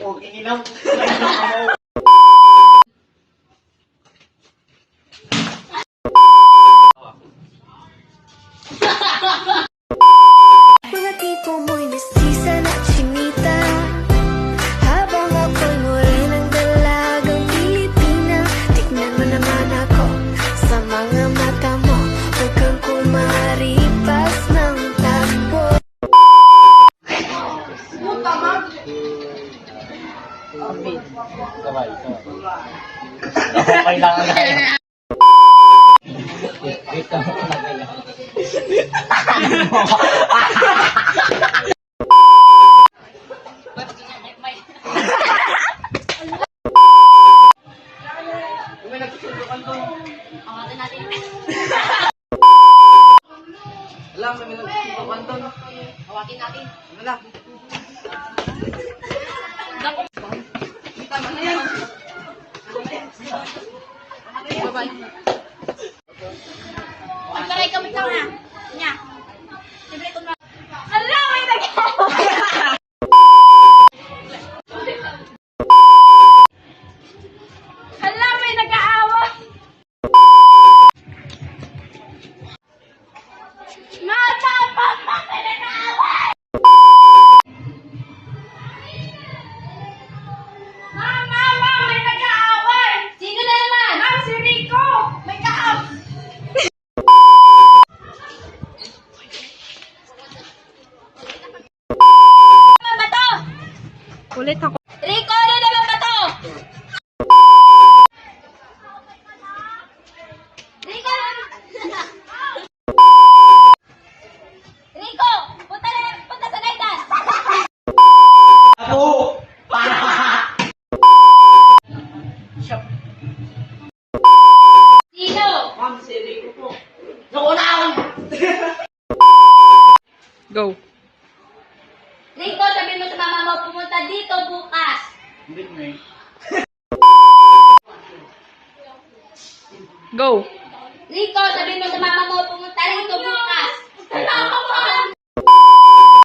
Huwag inilaw. Mga tipo mo'y mestiza na chinita, habang ako'y morenang dalagang Pilipina. Tignan mo naman ako sa mga mata mo, huwag kang kumaripas ng takbo. Kailangan na. Alam, may nagsusubukan doon. Hawakin natin. Ano lang? Tama na yan. Bye-bye. Pagkaray kami ka na. Nya. Libre ko na. Ala, may nagawa. Ala, may nag-aawa. Mata, papa, may nag-aawa. Mama, may nag-aaway. Sino na naman? Ma'am, si Rico. May kaaway. Ano ba to? Ulit ako. Rico, ano naman ba to? Rico! Rico! Punta sa gaitan! Ako! Sino? Ma'am, si Rico po. Naku na ako! Go. Rico, sabihin mo sa mama mo, pumunta dito bukas. Hindi mo eh. Go. Rico, sabihin mo sa mama mo, pumunta rito